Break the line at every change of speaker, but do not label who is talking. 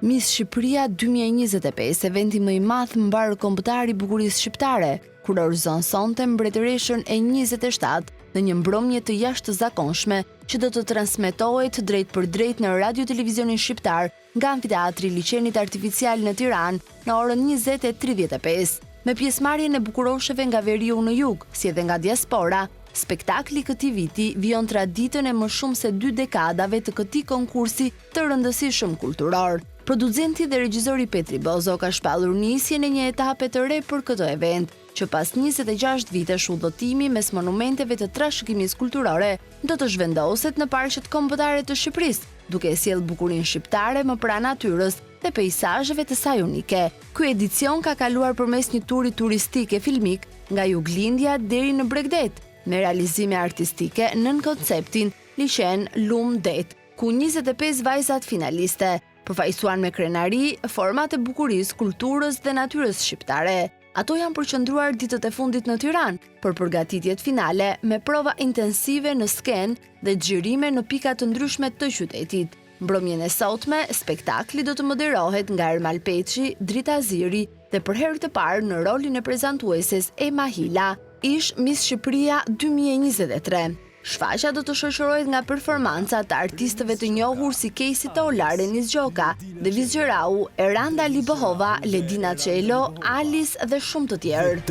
Miss Shqipëria 2025, eventi më i madh mbar kombëtar i bukurisë shqiptare, kurorëzon sonte mbretëreshën e 27 në një mbrëmje të jashtëzakonshme që do të transmetohet drejt për drejt në Radio Televizionin Shqiptar nga Amfiteatri Liçenit Artificial në Tiranë në orën 20:35, me pjesëmarrjen e bukurosheve nga veriu në jug, si edhe nga diaspora. Spektakli këtij viti vijon traditën e më shumë se 2 dekadave të këtij konkursi të rëndësishëm kulturor. Producenti dhe regjizori Petri Bozo ka shpallur nisjen e një etape të re për këtë event, që pas 26 vitesh udhëtimi mes monumenteve të trashëgimisë kulturore, do të zhvendoset në parqet kombëtare të Shqipërisë, duke sjellë bukurinë shqiptare më pranë natyrës dhe peizazheve të saj unike. Ky edicion ka kaluar përmes një turi turistik e filmik nga Juglindja deri në Bregdet, me realizime artistike nën konceptin Liçen Lum Det, ku 25 vajzat finaliste përfaqësuan me krenari format e bukurisë, kulturës dhe natyrës shqiptare. Ato janë përqendruar ditët e fundit në Tiranë për përgatitjet finale me prova intensive në skenë dhe xhirime në pika të ndryshme të qytetit. Mbrëmjen e sotme, spektakli do të moderohet nga Ermal Peçi, Drita Ziri dhe për herë të parë në rolin e prezantueses Ema Hila, ish Miss Shqipëria 2023. Shfaqja do të shoqërohet nga performanca të artistëve të njohur si Casey Tola, Renis Gjoka, Devis Gjerau, Eranda Libohova, Ledina Çelo, Alice dhe shumë të tjerë.